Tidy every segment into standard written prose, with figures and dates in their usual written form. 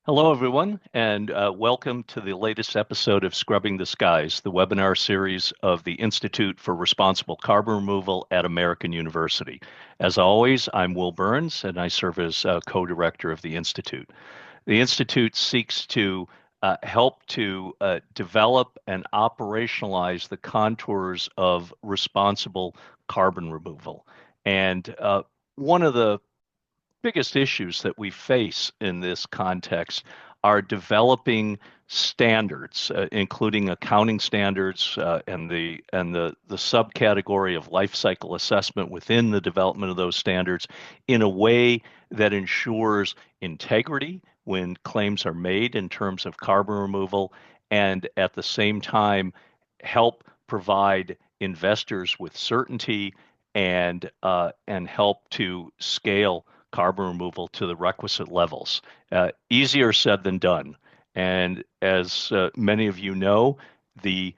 Hello, everyone, and welcome to the latest episode of Scrubbing the Skies, the webinar series of the Institute for Responsible Carbon Removal at American University. As always, I'm Will Burns, and I serve as co-director of the Institute. The Institute seeks to help to develop and operationalize the contours of responsible carbon removal. And one of the biggest issues that we face in this context are developing standards, including accounting standards and the subcategory of life cycle assessment within the development of those standards in a way that ensures integrity when claims are made in terms of carbon removal, and at the same time help provide investors with certainty and help to scale carbon removal to the requisite levels. Easier said than done. And as many of you know, the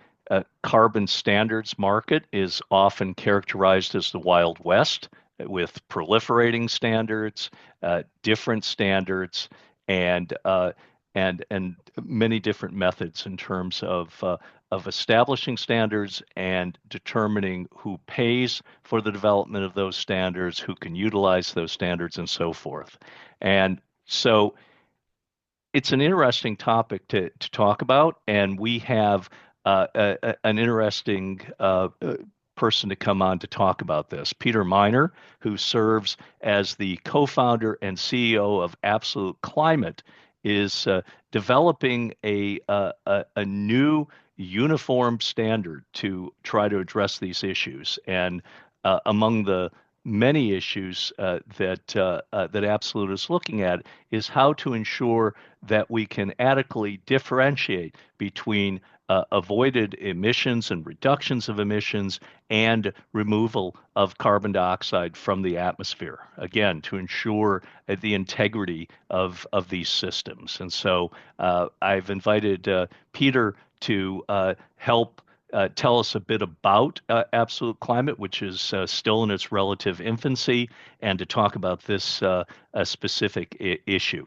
carbon standards market is often characterized as the Wild West with proliferating standards, different standards, and and many different methods in terms of establishing standards and determining who pays for the development of those standards, who can utilize those standards, and so forth. And so it's an interesting topic to talk about, and we have an interesting person to come on to talk about this. Peter Miner, who serves as the co-founder and CEO of Absolute Climate, is developing a new uniform standard to try to address these issues. And among the many issues that Absolute is looking at is how to ensure that we can adequately differentiate between avoided emissions and reductions of emissions and removal of carbon dioxide from the atmosphere, again, to ensure the integrity of these systems. And so I've invited Peter to help tell us a bit about Absolute Climate, which is still in its relative infancy, and to talk about this specific issue.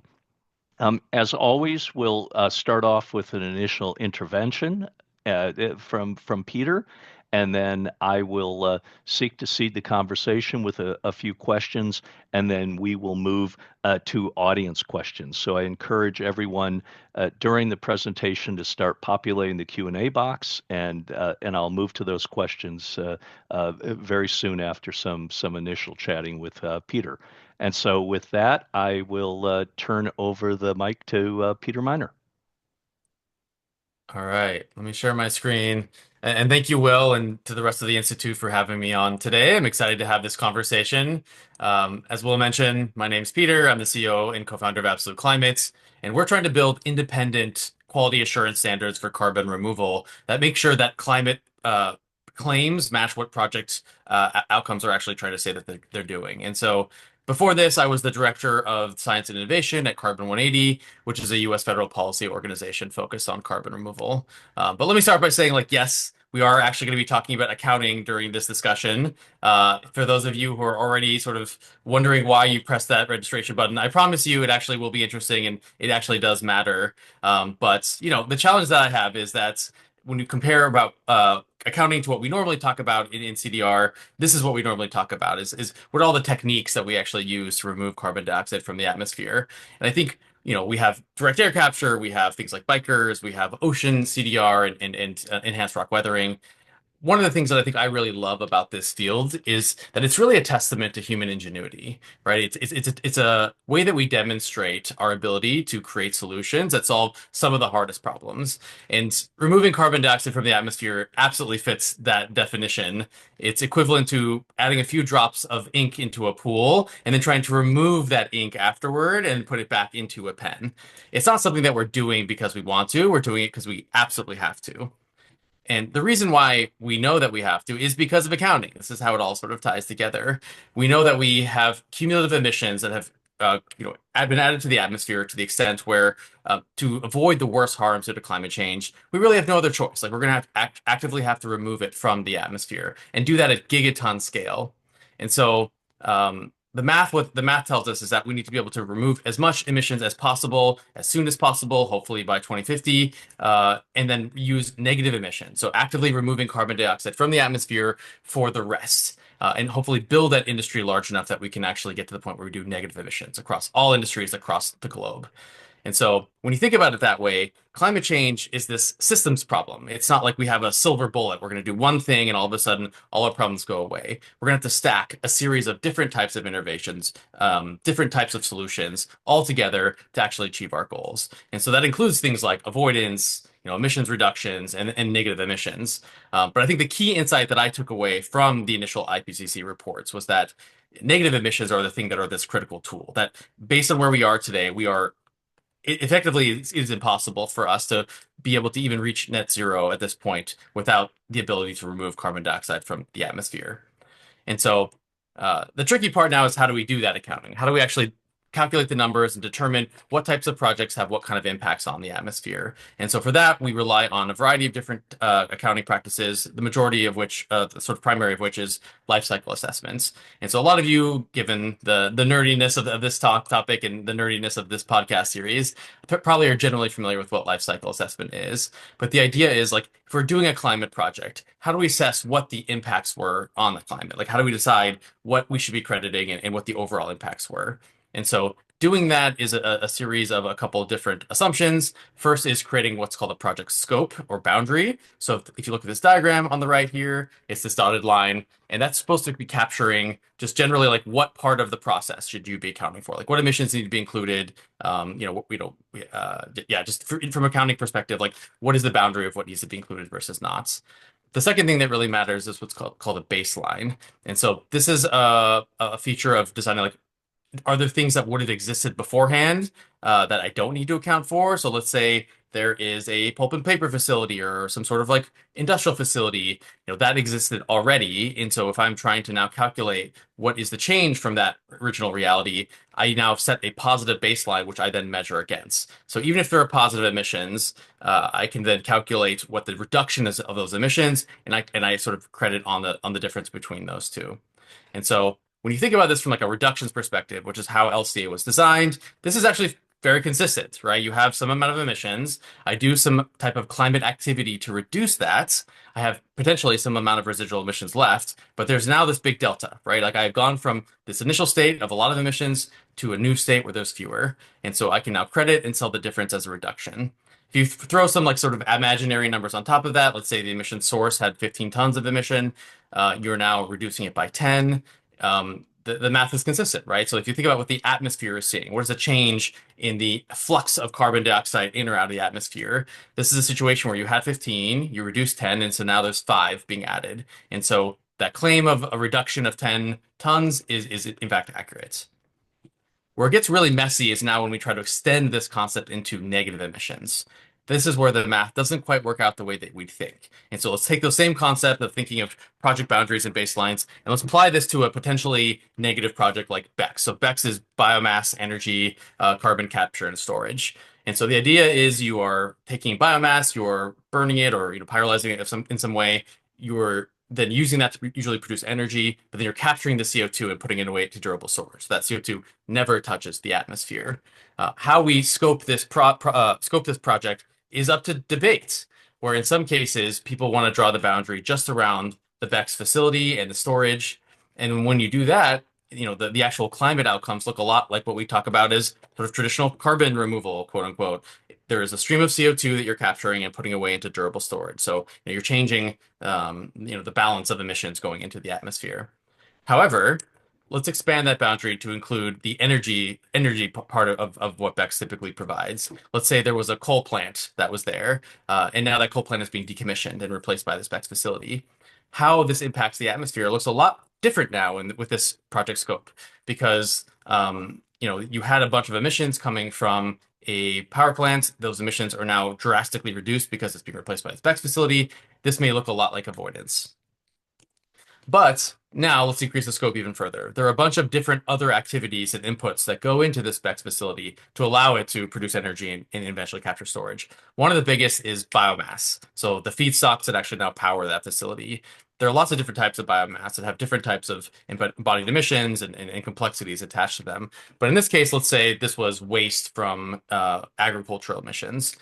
As always, we'll start off with an initial intervention from Peter, and then I will seek to seed the conversation with a few questions, and then we will move to audience questions. So I encourage everyone during the presentation to start populating the Q&A box, and I'll move to those questions very soon after some initial chatting with Peter. And so with that, I will turn over the mic to Peter Miner. All right, let me share my screen. And thank you, Will, and to the rest of the Institute for having me on today. I'm excited to have this conversation. As Will mentioned, my name's Peter. I'm the CEO and co-founder of Absolute Climate, and we're trying to build independent quality assurance standards for carbon removal that make sure that climate claims match what project outcomes are actually trying to say that they're doing. And so before this, I was the director of science and innovation at Carbon 180, which is a U.S. federal policy organization focused on carbon removal. But let me start by saying, yes, we are actually going to be talking about accounting during this discussion. For those of you who are already sort of wondering why you pressed that registration button, I promise you it actually will be interesting and it actually does matter. But the challenge that I have is that when you compare about accounting to what we normally talk about in CDR, this is what we normally talk about is what are all the techniques that we actually use to remove carbon dioxide from the atmosphere. And I think, we have direct air capture, we have things like bikers, we have ocean CDR and enhanced rock weathering. One of the things that I think I really love about this field is that it's really a testament to human ingenuity, right? It's a way that we demonstrate our ability to create solutions that solve some of the hardest problems. And removing carbon dioxide from the atmosphere absolutely fits that definition. It's equivalent to adding a few drops of ink into a pool and then trying to remove that ink afterward and put it back into a pen. It's not something that we're doing because we want to, we're doing it because we absolutely have to. And the reason why we know that we have to is because of accounting. This is how it all sort of ties together. We know that we have cumulative emissions that have, been added to the atmosphere to the extent where, to avoid the worst harms due to climate change, we really have no other choice. Like we're going to actively have to remove it from the atmosphere and do that at gigaton scale. And so, what the math tells us is that we need to be able to remove as much emissions as possible, as soon as possible, hopefully by 2050, and then use negative emissions. So actively removing carbon dioxide from the atmosphere for the rest. And hopefully build that industry large enough that we can actually get to the point where we do negative emissions across all industries across the globe. And so when you think about it that way, climate change is this systems problem. It's not like we have a silver bullet. We're going to do one thing and all of a sudden all our problems go away. We're going to have to stack a series of different types of interventions, different types of solutions all together to actually achieve our goals. And so that includes things like avoidance, emissions reductions and negative emissions. But I think the key insight that I took away from the initial IPCC reports was that negative emissions are the thing that are this critical tool. That based on where we are today, effectively it is impossible for us to be able to even reach net zero at this point without the ability to remove carbon dioxide from the atmosphere. And so the tricky part now is how do we do that accounting? How do we actually calculate the numbers and determine what types of projects have what kind of impacts on the atmosphere? And so for that, we rely on a variety of different accounting practices, the majority of which, the sort of primary of which is life cycle assessments. And so a lot of you, given the nerdiness of this topic and the nerdiness of this podcast series, probably are generally familiar with what life cycle assessment is. But the idea is like, if we're doing a climate project, how do we assess what the impacts were on the climate? Like, how do we decide what we should be crediting and what the overall impacts were? And so doing that is a series of a couple of different assumptions. First is creating what's called a project scope or boundary. So if you look at this diagram on the right here, it's this dotted line, and that's supposed to be capturing just generally like what part of the process should you be accounting for? Like what emissions need to be included? Yeah, just from accounting perspective, like what is the boundary of what needs to be included versus not? The second thing that really matters is what's called a baseline. And so this is a feature of designing like are there things that would have existed beforehand that I don't need to account for? So let's say there is a pulp and paper facility or some sort of like industrial facility, that existed already. And so if I'm trying to now calculate what is the change from that original reality, I now set a positive baseline, which I then measure against. So even if there are positive emissions, I can then calculate what the reduction is of those emissions, and I sort of credit on the difference between those two. And so when you think about this from like a reductions perspective, which is how LCA was designed, this is actually very consistent, right? You have some amount of emissions. I do some type of climate activity to reduce that. I have potentially some amount of residual emissions left, but there's now this big delta, right? Like I've gone from this initial state of a lot of emissions to a new state where there's fewer. And so I can now credit and sell the difference as a reduction. If you throw some like sort of imaginary numbers on top of that, let's say the emission source had 15 tons of emission, you're now reducing it by 10. The math is consistent, right? So if you think about what the atmosphere is seeing, what is the change in the flux of carbon dioxide in or out of the atmosphere? This is a situation where you had 15, you reduced 10, and so now there's 5 being added. And so that claim of a reduction of 10 tons is in fact accurate. Where it gets really messy is now when we try to extend this concept into negative emissions. This is where the math doesn't quite work out the way that we'd think. And so let's take the same concept of thinking of project boundaries and baselines, and let's apply this to a potentially negative project like BECCS. So BECCS is biomass, energy, carbon capture, and storage. And so the idea is you are taking biomass, you're burning it or pyrolyzing it in some way. You're then using that to usually produce energy, but then you're capturing the CO2 and putting it away to durable storage. So that CO2 never touches the atmosphere. How we scope this project is up to debate, where in some cases people want to draw the boundary just around the BECCS facility and the storage. And when you do that, the actual climate outcomes look a lot like what we talk about as sort of traditional carbon removal, quote unquote. There is a stream of CO2 that you're capturing and putting away into durable storage. So you're changing, the balance of emissions going into the atmosphere. However, let's expand that boundary to include the energy part of what BECCS typically provides. Let's say there was a coal plant that was there, and now that coal plant is being decommissioned and replaced by this BECCS facility. How this impacts the atmosphere looks a lot different now with this project scope because you had a bunch of emissions coming from a power plant. Those emissions are now drastically reduced because it's being replaced by this BECCS facility. This may look a lot like avoidance. But now let's increase the scope even further. There are a bunch of different other activities and inputs that go into this BECCS facility to allow it to produce energy and eventually capture storage. One of the biggest is biomass. So the feedstocks that actually now power that facility. there are lots of different types of biomass that have different types of embodied emissions and complexities attached to them. But in this case, let's say this was waste from agricultural emissions.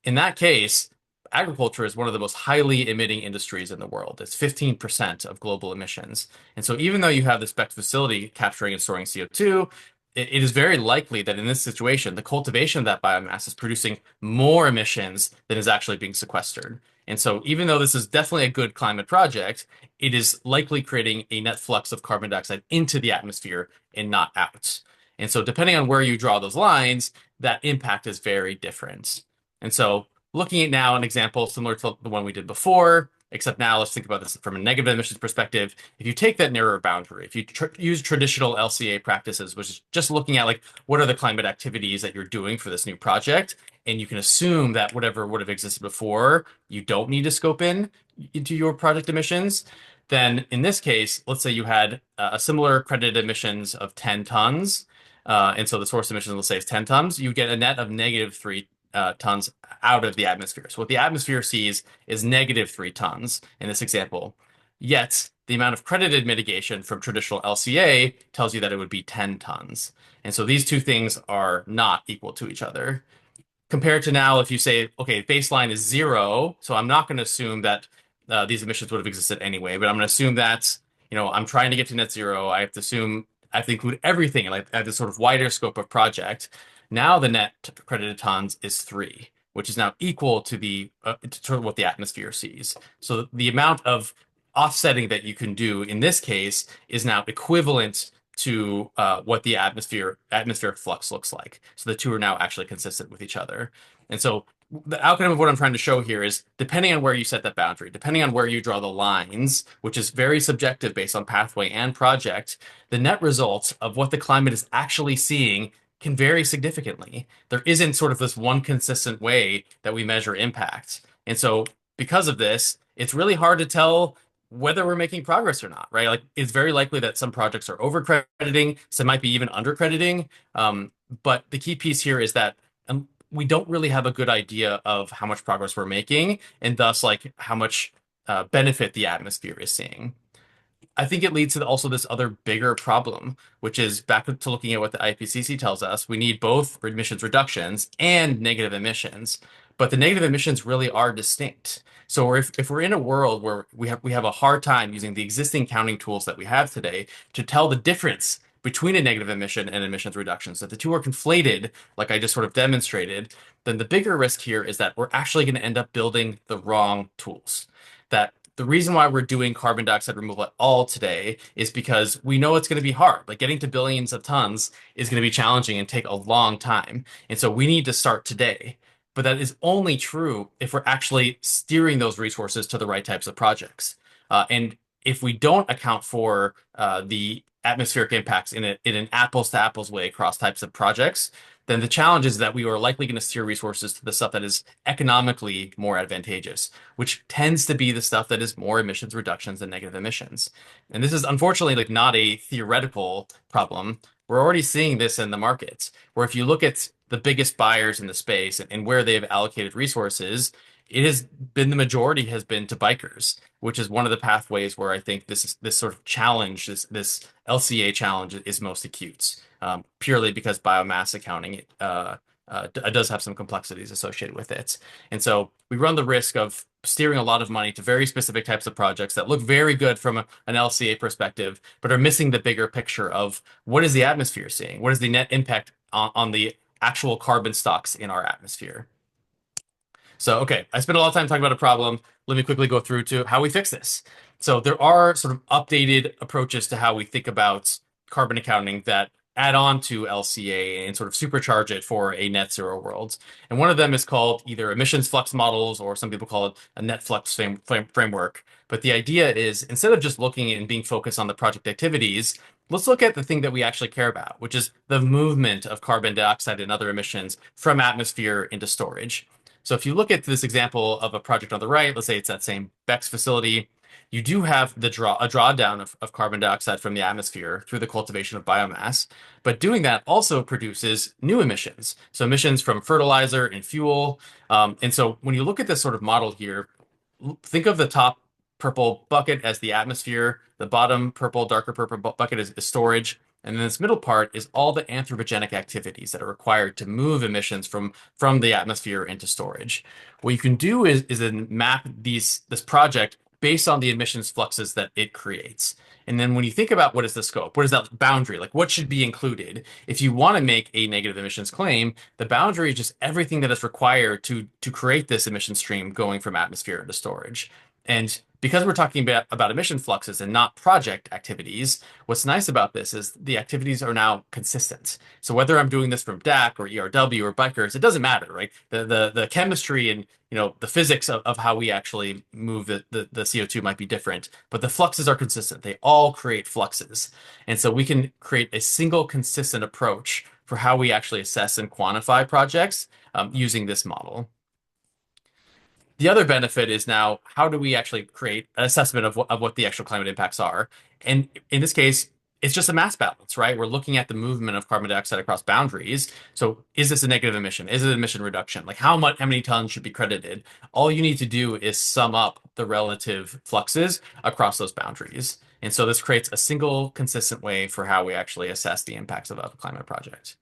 In that case, agriculture is one of the most highly emitting industries in the world. It's 15% of global emissions. And so even though you have this BECCS facility capturing and storing CO2, it is very likely that in this situation, the cultivation of that biomass is producing more emissions than is actually being sequestered. And so even though this is definitely a good climate project, it is likely creating a net flux of carbon dioxide into the atmosphere and not out. And so depending on where you draw those lines, that impact is very different. And so looking at now an example similar to the one we did before, except now let's think about this from a negative emissions perspective. If you take that narrower boundary, if you use traditional LCA practices, which is just looking at like what are the climate activities that you're doing for this new project, and you can assume that whatever would have existed before, you don't need to scope in into your project emissions, then in this case, let's say you had a similar credited emissions of 10 tons, and so the source emissions, let's say, is 10 tons, you get a net of -3 tons out of the atmosphere. So what the atmosphere sees is -3 tons in this example. Yet the amount of credited mitigation from traditional LCA tells you that it would be 10 tons. And so these two things are not equal to each other. Compared to now, if you say, okay, baseline is 0, so I'm not going to assume that these emissions would have existed anyway, but I'm going to assume that, I'm trying to get to net zero. I have to assume I have to include everything, like at this sort of wider scope of project. Now the net credited tons is 3, which is now equal to to what the atmosphere sees. So the amount of offsetting that you can do in this case is now equivalent to what the atmospheric flux looks like. So the two are now actually consistent with each other. And so the outcome of what I'm trying to show here is depending on where you set that boundary, depending on where you draw the lines, which is very subjective based on pathway and project, the net result of what the climate is actually seeing can vary significantly. There isn't sort of this one consistent way that we measure impact. And so because of this, it's really hard to tell whether we're making progress or not, right? Like it's very likely that some projects are over-crediting, some might be even under-crediting. But the key piece here is that we don't really have a good idea of how much progress we're making and thus like how much benefit the atmosphere is seeing. I think it leads to also this other bigger problem, which is back to looking at what the IPCC tells us. We need both emissions reductions and negative emissions, but the negative emissions really are distinct. So if we're in a world where we have a hard time using the existing counting tools that we have today to tell the difference between a negative emission and emissions reductions, that the two are conflated, like I just sort of demonstrated, then the bigger risk here is that we're actually going to end up building the wrong tools. That the reason why we're doing carbon dioxide removal at all today is because we know it's going to be hard. Like getting to billions of tons is going to be challenging and take a long time. And so we need to start today. But that is only true if we're actually steering those resources to the right types of projects. And if we don't account for the atmospheric impacts in an apples to apples way across types of projects, then the challenge is that we are likely going to steer resources to the stuff that is economically more advantageous, which tends to be the stuff that is more emissions reductions than negative emissions. And this is unfortunately like not a theoretical problem. We're already seeing this in the markets, where if you look at the biggest buyers in the space and where they've allocated resources, it has been the majority has been to bikers, which is one of the pathways where I think this sort of challenge, this LCA challenge is most acute, purely because biomass accounting does have some complexities associated with it. And so we run the risk of steering a lot of money to very specific types of projects that look very good from an LCA perspective, but are missing the bigger picture of what is the atmosphere seeing? What is the net impact on the actual carbon stocks in our atmosphere? So, okay, I spent a lot of time talking about a problem. Let me quickly go through to how we fix this. So there are sort of updated approaches to how we think about carbon accounting that add on to LCA and sort of supercharge it for a net zero world. And one of them is called either emissions flux models, or some people call it a net flux framework. But the idea is instead of just looking and being focused on the project activities, let's look at the thing that we actually care about, which is the movement of carbon dioxide and other emissions from atmosphere into storage. So if you look at this example of a project on the right, let's say it's that same BECCS facility, you do have a drawdown of carbon dioxide from the atmosphere through the cultivation of biomass. But doing that also produces new emissions. So emissions from fertilizer and fuel. And so when you look at this sort of model here, think of the top purple bucket as the atmosphere. The bottom purple, darker purple bucket is storage. And then this middle part is all the anthropogenic activities that are required to move emissions from the atmosphere into storage. What you can do is then map this project based on the emissions fluxes that it creates. And then when you think about what is the scope, what is that boundary, like what should be included? If you want to make a negative emissions claim, the boundary is just everything that is required to create this emission stream going from atmosphere into storage. And because we're talking about emission fluxes and not project activities, what's nice about this is the activities are now consistent. So whether I'm doing this from DAC or ERW or bikers, it doesn't matter, right? The chemistry and the physics of how we actually move the CO2 might be different, but the fluxes are consistent. They all create fluxes. And so we can create a single consistent approach for how we actually assess and quantify projects using this model. The other benefit is now how do we actually create an assessment of what the actual climate impacts are? And in this case, it's just a mass balance, right? We're looking at the movement of carbon dioxide across boundaries. So is this a negative emission? Is it an emission reduction? Like how many tons should be credited? All you need to do is sum up the relative fluxes across those boundaries. And so this creates a single consistent way for how we actually assess the impacts of a climate project.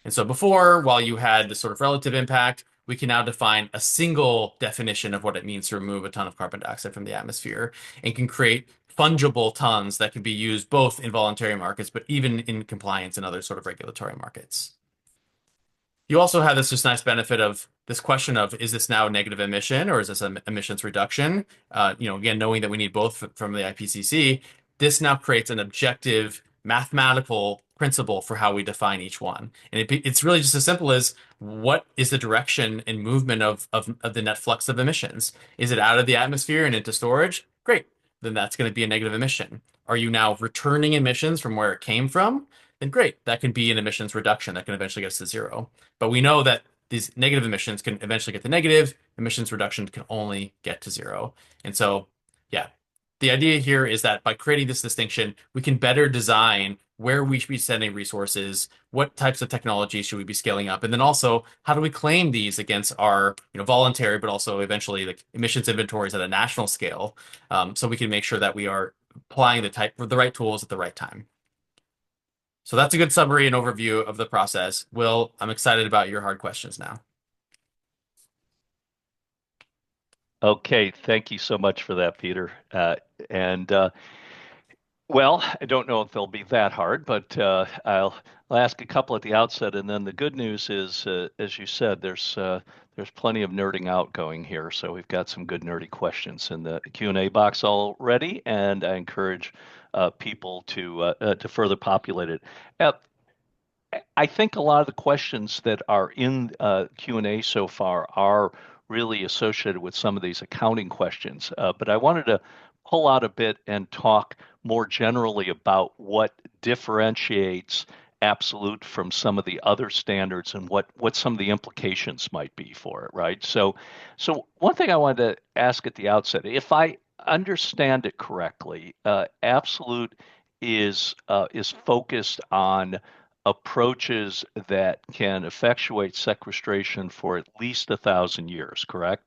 And so before, while you had this sort of relative impact, we can now define a single definition of what it means to remove a ton of carbon dioxide from the atmosphere and can create fungible tons that can be used both in voluntary markets, but even in compliance and other sort of regulatory markets. You also have this just nice benefit of this question of, is this now a negative emission or is this an emissions reduction? Again, knowing that we need both from the IPCC, this now creates an objective mathematical principle for how we define each one. And it's really just as simple as what is the direction and movement of the net flux of emissions? Is it out of the atmosphere and into storage? Great. Then that's going to be a negative emission. Are you now returning emissions from where it came from? Then great. That can be an emissions reduction that can eventually get us to zero. But we know that these negative emissions can eventually get to negative. Emissions reduction can only get to zero. And so, yeah, the idea here is that by creating this distinction, we can better design where we should be sending resources, what types of technology should we be scaling up, and then also how do we claim these against our voluntary, but also eventually like emissions inventories at a national scale, so we can make sure that we are applying the right tools at the right time. So that's a good summary and overview of the process. Will, I'm excited about your hard questions now. Okay, thank you so much for that, Peter. And well, I don't know if they'll be that hard, but I'll ask a couple at the outset, and then the good news is, as you said, there's plenty of nerding out going here, so we've got some good nerdy questions in the Q&A box already, and I encourage people to further populate it. Uh, I think a lot of the questions that are in Q&A so far are really associated with some of these accounting questions. But I wanted to pull out a bit and talk more generally about what differentiates absolute from some of the other standards and what some of the implications might be for it, right? So one thing I wanted to ask at the outset, if I understand it correctly, absolute is focused on approaches that can effectuate sequestration for at least 1,000 years, correct?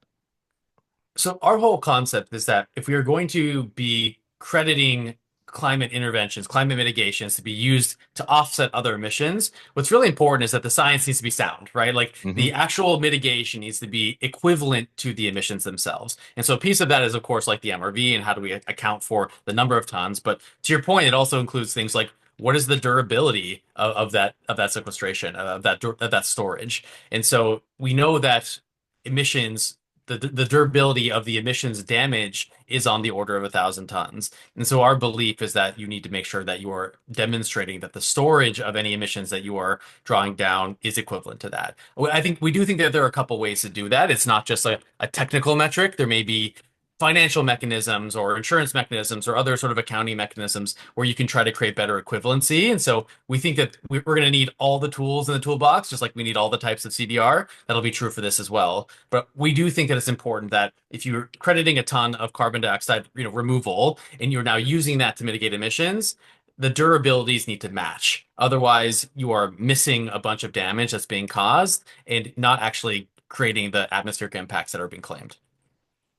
So our whole concept is that if we are going to be crediting climate interventions, climate mitigations to be used to offset other emissions, what's really important is that the science needs to be sound, right? Like Hmm. the actual mitigation needs to be equivalent to the emissions themselves. And so a piece of that is, of course, like the MRV and how do we account for the number of tons. But to your point, it also includes things like what is the durability of that sequestration, of that storage. And so we know that emissions the durability of the emissions damage is on the order of 1,000 tons. And so our belief is that you need to make sure that you are demonstrating that the storage of any emissions that you are drawing down is equivalent to that. I think we do think that there are a couple ways to do that. It's not just a technical metric. There may be financial mechanisms or insurance mechanisms or other sort of accounting mechanisms where you can try to create better equivalency. And so we think that we're going to need all the tools in the toolbox, just like we need all the types of CDR. That'll be true for this as well. But we do think that it's important that if you're crediting a ton of carbon dioxide, removal, and you're now using that to mitigate emissions, the durabilities need to match. Otherwise, you are missing a bunch of damage that's being caused and not actually creating the atmospheric impacts that are being claimed.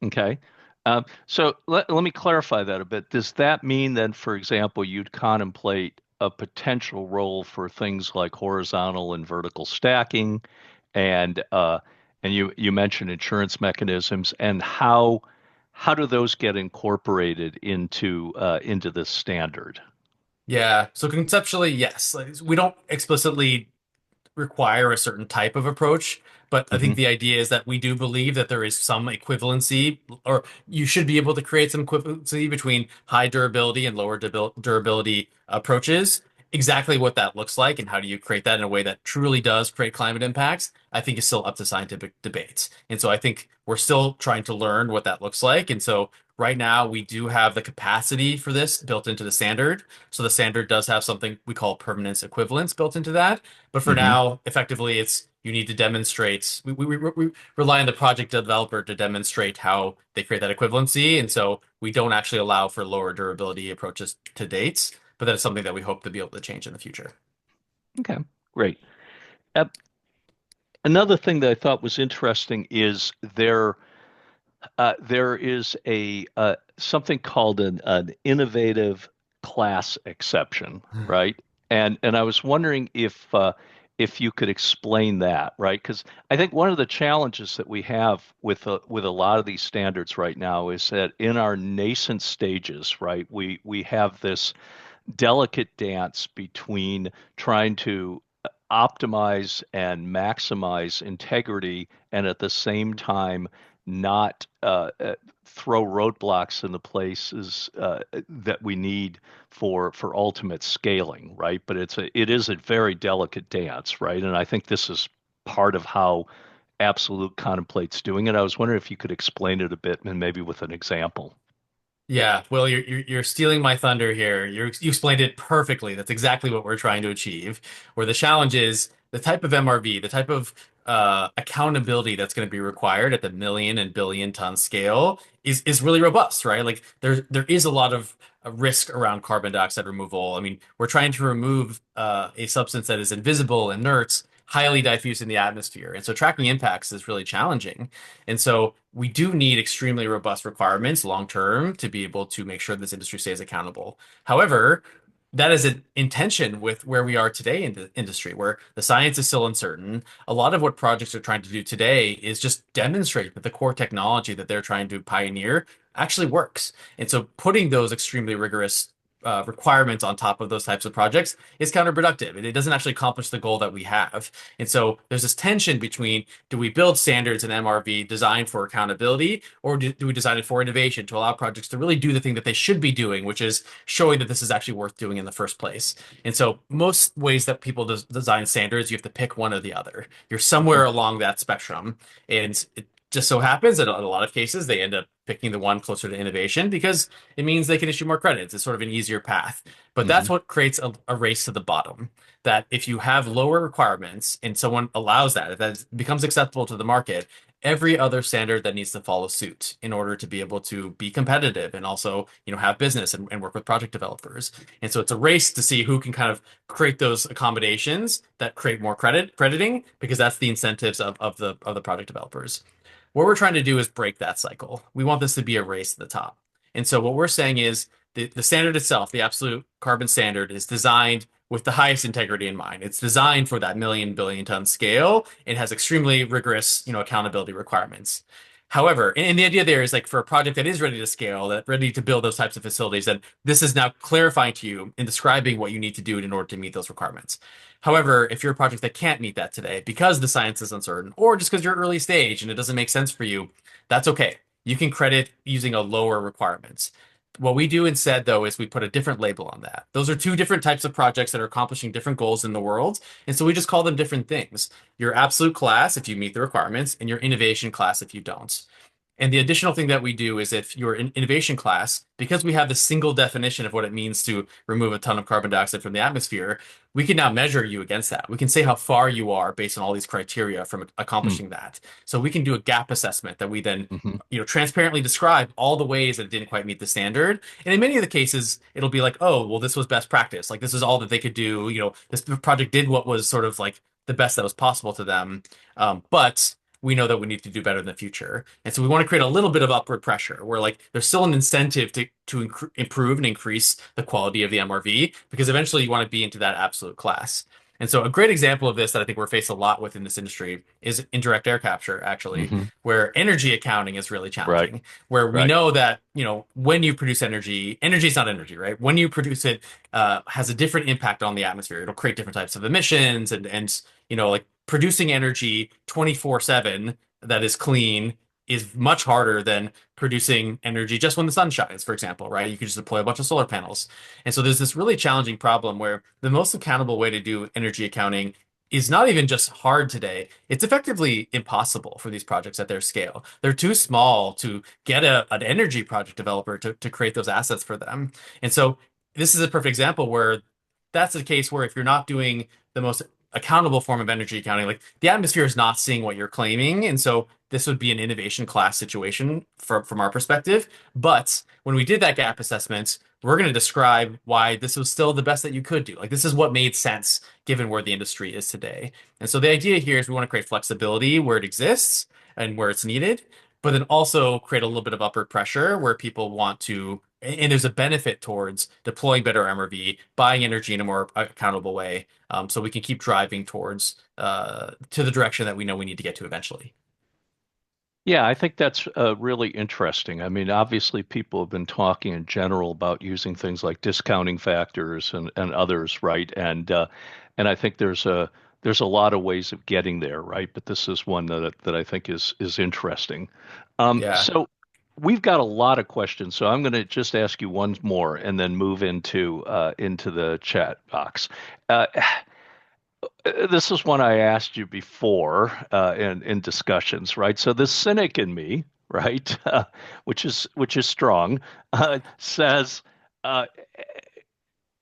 Okay. So let me clarify that a bit. Does that mean then, for example, you'd contemplate a potential role for things like horizontal and vertical stacking, and you mentioned insurance mechanisms, and how do those get incorporated into this standard? Yeah. So conceptually, yes. Like, we don't explicitly require a certain type of approach. But I Hmm. think the idea is that we do believe that there is some equivalency, or you should be able to create some equivalency between high durability and lower durability approaches. Exactly what that looks like and how do you create that in a way that truly does create climate impacts, I think is still up to scientific debate. And so I think we're still trying to learn what that looks like. And so right now we do have the capacity for this built into the standard. So the standard does have something we call permanence equivalence built into that. But for Hmm. now, effectively, it's you need to demonstrate. We rely on the project developer to demonstrate how they create that equivalency, and so we don't actually allow for lower durability approaches to dates. But that's something that we hope to be able to change in the future. Okay, great. Uh, Another thing that I thought was interesting is there is a something called an innovative class exception, right? And I was wondering if you could explain that, right? Because I think one of the challenges that we have with a lot of these standards right now is that in our nascent stages, right, we have this delicate dance between trying to optimize and maximize integrity and at the same time not throw roadblocks in the places that we need for ultimate scaling, right? But it is a very delicate dance, right? And I think this is part of how Absolute contemplates doing it. I was wondering if you could explain it a bit and maybe with an example. Yeah, well, you're stealing my thunder here. You explained it perfectly. That's exactly what we're trying to achieve. Where the challenge is the type of MRV, the type of accountability that's going to be required at the million and billion ton scale is really robust, right? Like there is a lot of risk around carbon dioxide removal. I mean, we're trying to remove a substance that is invisible, inert, highly diffuse in the atmosphere, and so tracking impacts is really challenging. And so we do need extremely robust requirements long term to be able to make sure this industry stays accountable. However, that is an intention with where we are today in the industry, where the science is still uncertain. A lot of what projects are trying to do today is just demonstrate that the core technology that they're trying to pioneer actually works. And so putting those extremely rigorous requirements on top of those types of projects is counterproductive. It doesn't actually accomplish the goal that we have. And so there's this tension between do we build standards in MRV designed for accountability, or do we design it for innovation to allow projects to really do the thing that they should be doing, which is showing that this is actually worth doing in the first place? And so most ways that people design standards, you have to pick one or the other. You're somewhere along that spectrum. And it just so happens that in a lot of cases, they end up picking the one closer to innovation because it means they can issue more credits. It's sort of an easier path. But Hmm. that's what creates a race to the bottom. That if you have lower requirements and someone allows that, if that becomes acceptable to the market, every other standard that needs to follow suit in order to be able to be competitive and also, have business and work with project developers. And so it's a race to see who can kind of create those accommodations that create more crediting, because that's the incentives of the project developers. What we're trying to do is break that cycle. We want this to be a race to the top. And so what we're saying is the standard itself, the absolute carbon standard, is designed with the highest integrity in mind. It's designed for that million billion ton scale. It has extremely rigorous, accountability requirements. However, and the idea there is like for a project that is ready to scale, that ready to build those types of facilities, then this is now clarifying to you and describing what you need to do in order to meet those requirements. However, if you're a project that can't meet that today because the science is uncertain, or just because you're early stage and it doesn't make sense for you, that's okay. You can credit using a lower requirements. What we do instead, though, is we put a different label on that. Those are two different types of projects that are accomplishing different goals in the world. And so we just call them different things. Your absolute class, if you meet the requirements, and your innovation class, if you don't. And the additional thing that we do is if you're in innovation class, because we have the single definition of what it means to remove a ton of carbon dioxide from the atmosphere, we can now measure you against that. We can say how far you are based on all these criteria from accomplishing that. So we can do a gap assessment that we then, Mm-hmm. transparently describe all the ways that it didn't quite meet the standard. And in many of the cases, it'll be like, oh, well, this was best practice. Like this is all that they could do. This project did what was sort of like the best that was possible to them. But we know that we need to do better in the future. And so we want to create a little bit of upward pressure where like there's still an incentive to improve and increase the quality of the MRV because eventually you want to be into that absolute class. And so a great example of this that I think we're faced a lot with in this industry is indirect air capture, actually, Hmm. where energy accounting is really Right. challenging, where we Right. know that, when you produce energy, energy is not energy, right? When you produce it, has a different impact on the atmosphere. It'll create different types of emissions and like producing energy 24/7 that is clean is much harder than producing energy just when the sun shines, for example, right? You could just deploy a bunch of solar panels. And so there's this really challenging problem where the most accountable way to do energy accounting is not even just hard today. It's effectively impossible for these projects at their scale. They're too small to get an energy project developer to create those assets for them. And so this is a perfect example where that's the case where if you're not doing the most accountable form of energy accounting, like the atmosphere is not seeing what you're claiming. And so this would be an innovation class situation from our perspective. But when we did that gap assessment, we're going to describe why this was still the best that you could do. Like this is what made sense given where the industry is today. And so the idea here is we want to create flexibility where it exists and where it's needed, but then also create a little bit of upward pressure where people want to, and there's a benefit towards deploying better MRV, buying energy in a more accountable way, so we can keep driving towards to the direction that we know we need to get to eventually. Yeah, I think that's really interesting. I mean, obviously, people have been talking in general about using things like discounting factors and others, right? And I think there's a lot of ways of getting there, right? But this is one that I think is interesting. Yeah. So we've got a lot of questions, so I'm going to just ask you one more and then move into the chat box. Uh, this is one I asked you before in discussions, right? So the cynic in me, right, which is strong, says uh,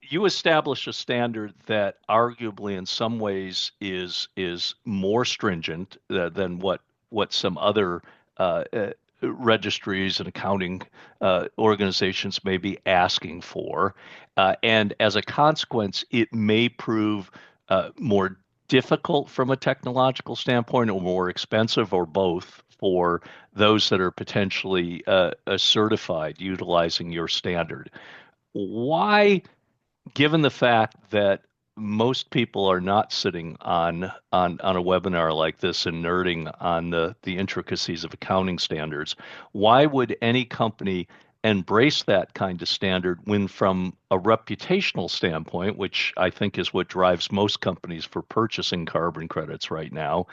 you establish a standard that arguably in some ways is more stringent than what some other registries and accounting organizations may be asking for, and as a consequence, it may prove more difficult from a technological standpoint, or more expensive, or both for those that are potentially certified utilizing your standard. Why, given the fact that most people are not sitting on a webinar like this and nerding on the intricacies of accounting standards, why would any company embrace that kind of standard when from a reputational standpoint, which I think is what drives most companies for purchasing carbon credits right now,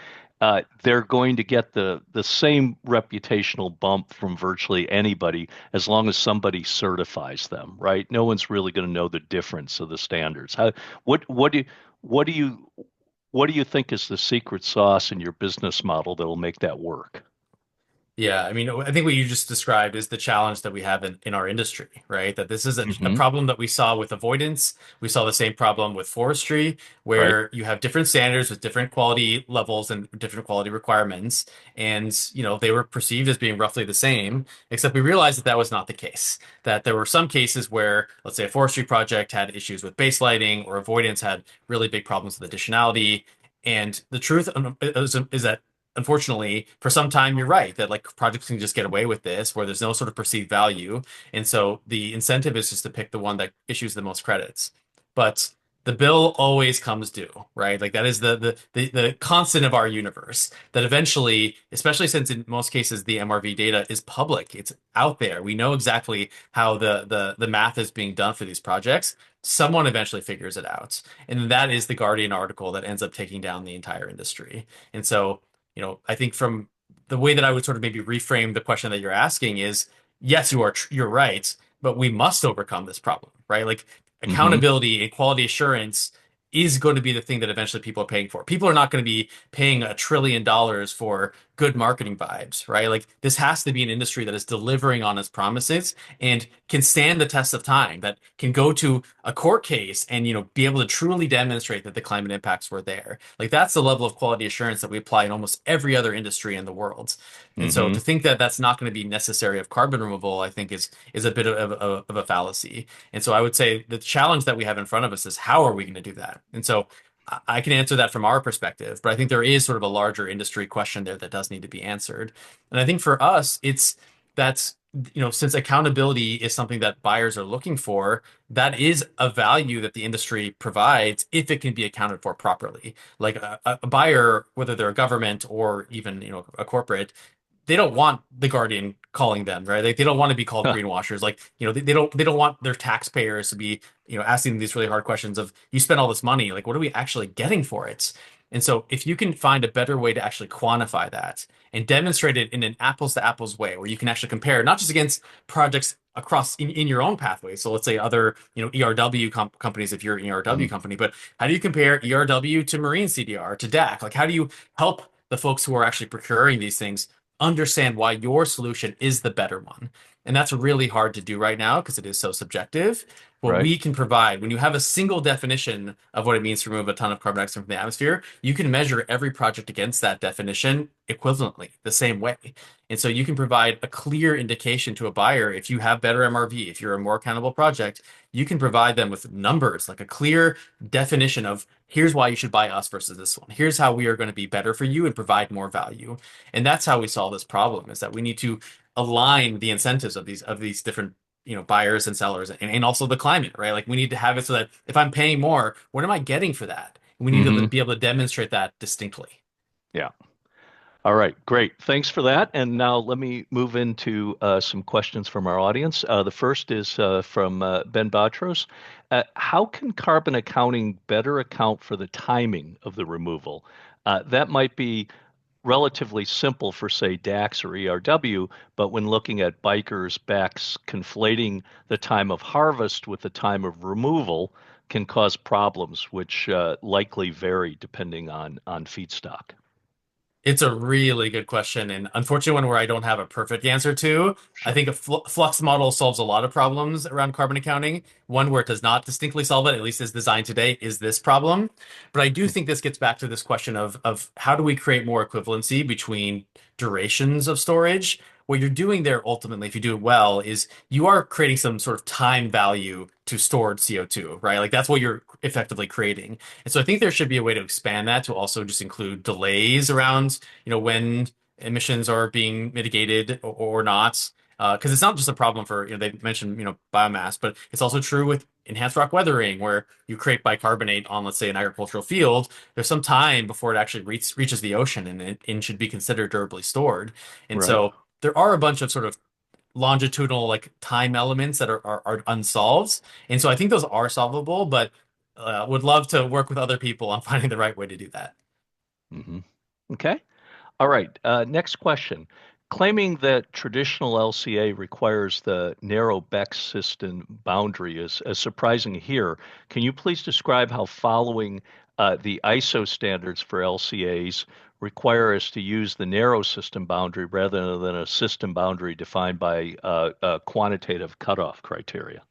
they're going to get the same reputational bump from virtually anybody as long as somebody certifies them, right? No one's really going to know the difference of the standards. What what do what do you what do you think is the secret sauce in your business model that'll make that work? Yeah, I mean, I think what you just described is the challenge that we have in our industry, right? That this is a Hmm. problem that we saw with avoidance. We saw the same problem with forestry, Right? where you have different standards with different quality levels and different quality requirements. And, they were perceived as being roughly the same, except we realized that that was not the case. That there were some cases where, let's say, a forestry project had issues with base lighting or avoidance had really big problems with additionality. And the truth is that unfortunately, for some time, you're right that like projects can just get away with this where there's no sort of perceived value. And so the incentive is just to pick the one that issues the most credits. But the bill always comes due, right? Like that is the constant of our universe that eventually, especially since in most cases the MRV data is public, it's out there. We know exactly how the math is being done for these projects. Someone eventually figures it out. And that is the Guardian article that ends up taking down the entire industry. And so I think from the way that I would sort of maybe reframe the question that you're asking is, yes, you're right, but we must overcome this problem, right? Like Hmm. accountability and quality assurance is going to be the thing that eventually people are paying for. People are not going to be paying $1 trillion for good marketing vibes, right? Like this has to be an industry that is delivering on its promises and can stand the test of time, that can go to a court case and, be able to truly demonstrate that the climate impacts were there. Like that's the level of quality assurance that we apply in almost every other industry in the world. And so Hmm. to think that that's not going to be necessary of carbon removal, I think is a bit of a fallacy. And so I would say the challenge that we have in front of us is how are we going to do that? And so I can answer that from our perspective, but I think there is sort of a larger industry question there that does need to be answered. And I think for us, that's, since accountability is something that buyers are looking for, that is a value that the industry provides if it can be accounted for properly. Like a buyer, whether they're a government or even, a corporate, they don't want the Guardian calling them, right? They don't want to be called greenwashers. Like, they don't want their taxpayers to be, asking them these really hard questions of, you spent all this money, like, what are we actually getting for it? And so if you can find a better way to actually quantify that and demonstrate it in an apples to apples way, where you can actually compare not just against projects across in your own pathway. So let's say other, ERW companies, if you're an ERW Mhm. company, but how do you compare ERW to Marine CDR to DAC? Like, how do you help the folks who are actually procuring these things understand why your solution is the better one? And that's really hard to do right now because it is so subjective. What Right? we can provide, when you have a single definition of what it means to remove a ton of carbon dioxide from the atmosphere, you can measure every project against that definition equivalently, the same way. And so you can provide a clear indication to a buyer if you have better MRV, if you're a more accountable project, you can provide them with numbers, like a clear definition of here's why you should buy us versus this one. Here's how we are going to be better for you and provide more value. And that's how we solve this problem, is that we need to align the incentives of these different buyers and sellers, and also the climate, right? Like, we need to have it so that if I'm paying more, what am I getting for that? We need to Hmm. be able to demonstrate that distinctly. Yeah. All right, great. Thanks for that. And now let me move into some questions from our audience. The first is from Ben Batros. How can carbon accounting better account for the timing of the removal? That might be relatively simple for, say, DAX or ERW, but when looking at bikers, BECs, conflating the time of harvest with the time of removal can cause problems, which likely vary depending on feedstock. It's a really good question, and unfortunately, one where I don't have a perfect answer to. I Sure. think a flux model solves a lot of problems around carbon accounting. One where it does not distinctly solve it, at least as designed today, is this problem. But I do think this gets back to this question of how do we create more equivalency between durations of storage? What you're doing there ultimately, if you do it well, is you are creating some sort of time value to stored CO2, right? Like, that's what you're effectively creating. And so I think there should be a way to expand that to also just include delays around, when emissions are being mitigated or not. Because it's not just a problem for, they mentioned, biomass, but it's also true with enhanced rock weathering, where you create bicarbonate on, let's say, an agricultural field. There's some time before it actually reaches the ocean, and it should be considered durably stored. And Right. so there are a bunch of sort of longitudinal, like, time elements that are unsolved. And so I think those are solvable, but would love to work with other people on finding the right way to do that. Hmm. Okay. All right. Next question. Claiming that traditional LCA requires the narrow Beck system boundary is surprising here. Can you please describe how following the ISO standards for LCAs require us to use the narrow system boundary rather than a system boundary defined by quantitative cutoff criteria?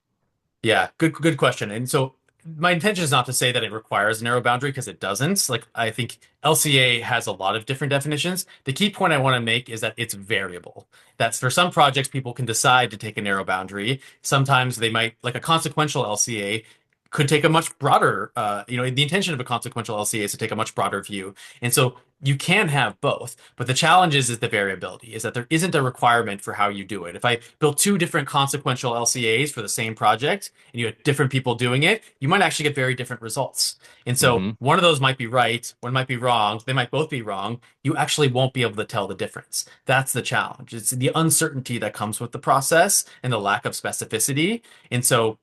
Yeah, good question. And so my intention is not to say that it requires a narrow boundary, because it doesn't. Like, I think LCA has a lot of different definitions. The key point I want to make is that it's variable. That's, for some projects, people can decide to take a narrow boundary. Sometimes they might, like a consequential LCA could take a much broader, the intention of a consequential LCA is to take a much broader view. And so you can have both, but the challenge is the variability, is that there isn't a requirement for how you do it. If I built two different consequential LCAs for the same project and you had different people doing it, you might actually get very different results. And so Hmm. one of those might be right, one might be wrong, they might both be wrong. You actually won't be able to tell the difference. That's the challenge. It's the uncertainty that comes with the process and the lack of specificity. And so,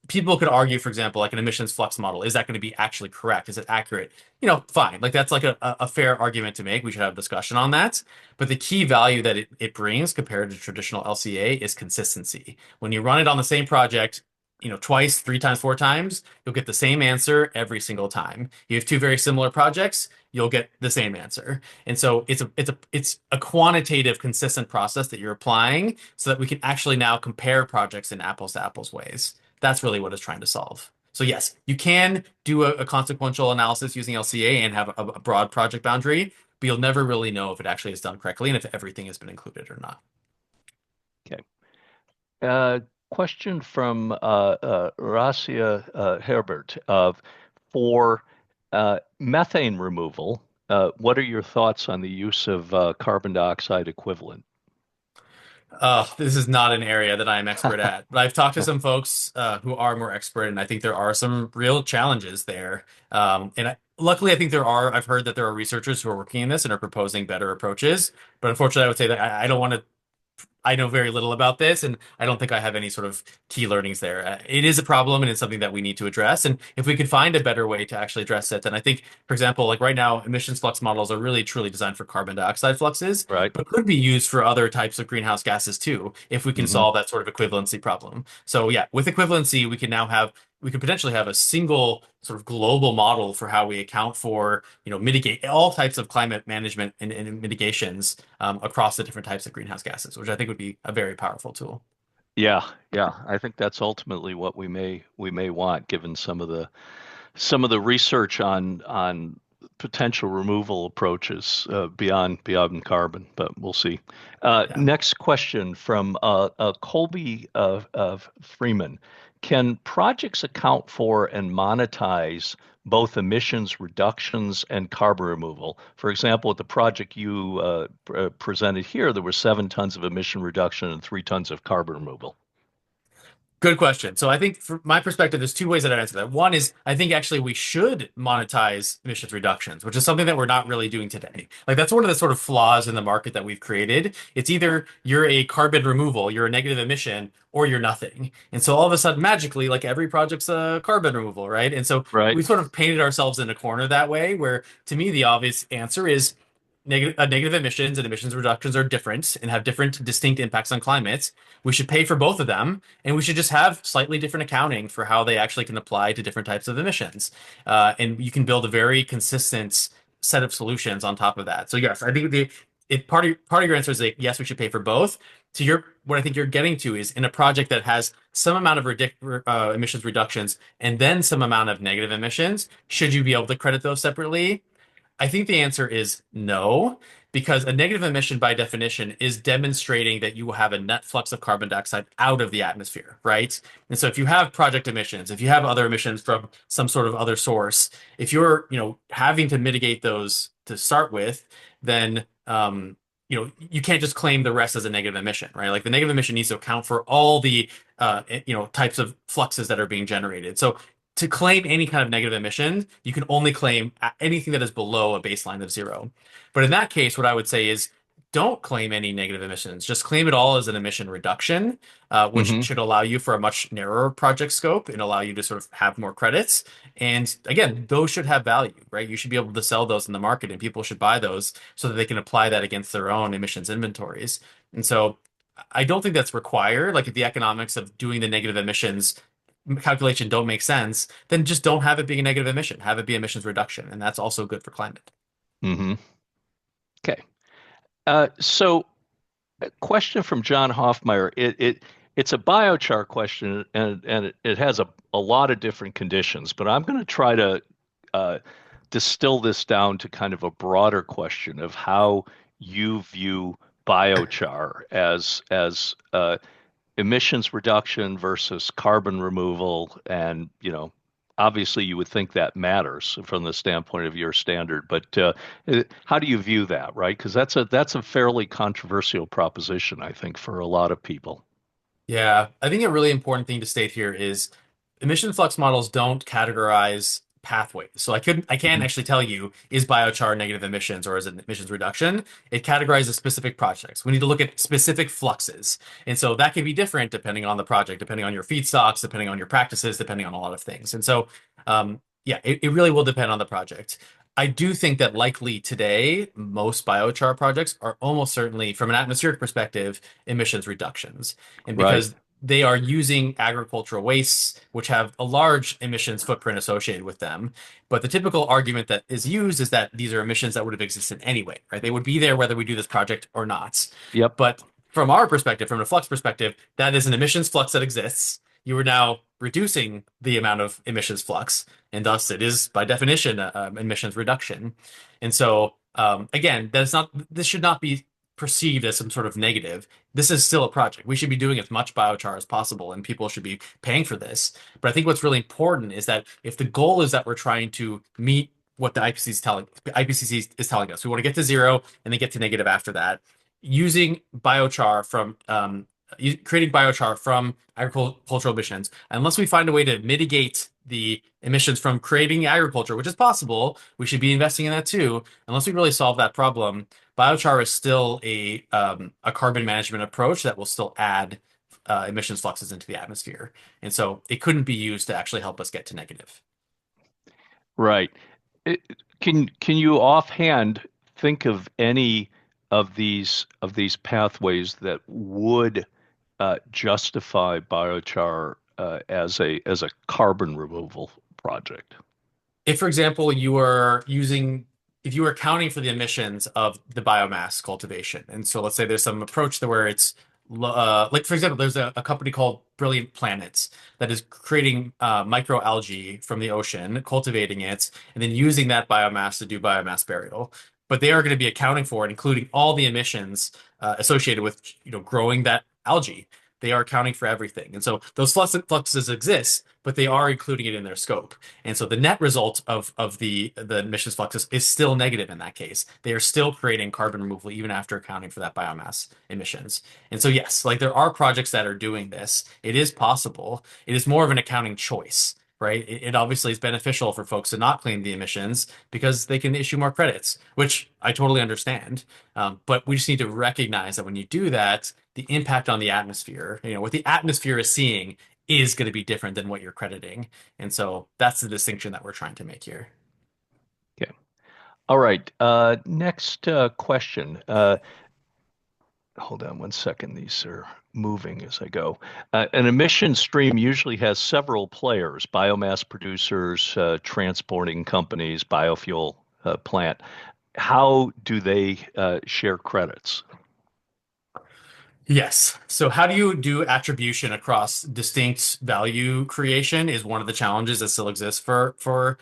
people could argue, for example, like an emissions flux model, is that going to be actually correct? Is it accurate? Fine. Like, that's like a fair argument to make. We should have a discussion on that. But the key value that it brings compared to traditional LCA is consistency. When you run it on the same project, twice, three times, four times, you'll get the same answer every single time. You have two very similar projects, you'll get the same answer. And so it's a quantitative, consistent process that you're applying so that we can actually now compare projects in apples to apples ways. That's really what it's trying to solve. So yes, you can do a consequential analysis using LCA and have a broad project boundary, but you'll never really know if it actually is done correctly and if everything has been included or not. Okay. Uh, Question from Rasia Herbert of for Methane removal. What are your thoughts on the use of carbon dioxide equivalent? This is not an area that I'm expert at, but I've talked to some folks who are more expert, and I think there are some real challenges there. Luckily, I think I've heard that there are researchers who are working in this and are proposing better approaches. But unfortunately, I would say that I don't want to I know very little about this, and I don't think I have any sort of key learnings there. It is a problem, and it's something that we need to address. And if we could find a better way to actually address it, then I think, for example, like right now, emissions flux models are really truly designed for carbon dioxide fluxes, Right. but could be used for other types of greenhouse gases too, if we can Hmm. solve that sort of equivalency problem. So yeah, with equivalency, we could potentially have a single sort of global model for how we account for, mitigate all types of climate management and mitigations across the different types of greenhouse gases, which I think would be a very powerful tool. Yeah, yeah. I think that's ultimately what we may want, given some of the research on potential removal approaches beyond carbon, but we'll see. Yeah. Next question from Colby of Freeman. Can projects account for and monetize both emissions reductions and carbon removal? For example, with the project you presented here, there were 7 tons of emission reduction and 3 tons of carbon removal. Good question. So I think from my perspective, there's two ways that I answer that. One is I think actually we should monetize emissions reductions, which is something that we're not really doing today. Like that's one of the sort of flaws in the market that we've created. It's either you're a carbon removal, you're a negative emission, or you're nothing. And so all of a sudden, magically, like every project's a carbon removal, right? And so Right, we sort of painted ourselves in a corner that way, where to me, the obvious answer is negative emissions and emissions reductions are different and have different distinct impacts on climate. We should pay for both of them, and we should just have slightly different accounting for how they actually can apply to different types of emissions. And you can build a very consistent set of solutions on top of that. So yes, I think part of your answer is that yes, we should pay for both. To your what I think you're getting to is in a project that has some amount of emissions reductions and then some amount of negative emissions, should you be able to credit those separately? I think the answer is no, because a negative emission by definition is demonstrating that you will have a net flux of carbon dioxide out of the atmosphere, right? And so if you have project emissions, if you have other emissions from some sort of other source, if you're, having to mitigate those to start with, then you can't just claim the rest as a negative emission, right? Like the negative emission needs to account for all the types of fluxes that are being generated. So to claim any kind of negative emission, you can only claim anything that is below a baseline of zero. But in that case, what I would say is don't claim any negative emissions. Just claim it all as an emission reduction, which hmm should allow you for a much narrower project scope and allow you to sort of have more credits. And again, those should have value, right? You should be able to sell those in the market and people should buy those so that they can apply that against their own emissions inventories. And so I don't think that's required. Like if the economics of doing the negative emissions calculation don't make sense, then just don't have it being a negative emission. Have it be emissions reduction, and that's also good for climate. hmm Okay. So a question from John Hoffmeyer. It's a biochar question, and it has a lot of different conditions, but I'm going to try to uh, distill this down to kind of a broader question of how you view biochar as emissions reduction versus carbon removal, and obviously you would think that matters from the standpoint of your standard, but how do you view that, right? Because that's a fairly controversial proposition, I think, for a lot of people. Yeah, I think a really important thing to state here is emission flux models don't categorize pathways. So I can't Mhm. actually tell you is biochar negative emissions or is it emissions reduction. It categorizes specific projects. We need to look at specific fluxes. And so that can be different depending on the project, depending on your feedstocks, depending on your practices, depending on a lot of things. And so yeah, it really will depend on the project. I do think that likely today, most biochar projects are almost certainly, from an atmospheric perspective, emissions reductions. And Right. because they are using agricultural wastes, which have a large emissions footprint associated with them. But the typical argument that is used is that these are emissions that would have existed anyway, right? They would be there whether we do this project or not. Yep. But from our perspective, from a flux perspective, that is an emissions flux that exists. You are now reducing the amount of emissions flux, and thus it is by definition emissions reduction. And so again, this should not be perceived as some sort of negative. This is still a project. We should be doing as much biochar as possible, and people should be paying for this. But I think what's really important is that if the goal is that we're trying to meet what the IPCC is telling us. We want to get to zero and then get to negative after that. Using biochar from creating biochar from agricultural emissions, unless we find a way to mitigate the emissions from creating agriculture, which is possible, we should be investing in that too. Unless we really solve that problem, biochar is still a carbon management approach that will still add emissions fluxes into the atmosphere. And so it couldn't be used to actually help us get to negative. Right. It- can you offhand think of any of these pathways that would justify biochar as a carbon removal project? If, for example, if you are accounting for the emissions of the biomass cultivation, and so let's say there's some approach to where it's like, for example, there's a company called Brilliant Planets that is creating microalgae from the ocean, cultivating it, and then using that biomass to do biomass burial. But they are going to be accounting for it, including all the emissions associated with, growing that algae. They are accounting for everything. And so those fluxes exist, but they are including it in their scope. And so the net result of the emissions fluxes is still negative in that case. They are still creating carbon removal even after accounting for that biomass emissions. And so yes, like there are projects that are doing this. It is possible. It is more of an accounting choice, right? It obviously is beneficial for folks to not claim the emissions because they can issue more credits, which I totally understand. But we just need to recognize that when you do that, the impact on the atmosphere, what the atmosphere is seeing is going to be different than what you're crediting. And so that's the distinction that we're trying to make here. Okay. All right. Next question. Hold on one second. These are moving as I go. An emission stream usually has several players, biomass producers, transporting companies, biofuel plant. How do they share credits? Yes. So how do you do attribution across distinct value creation is one of the challenges that still exists for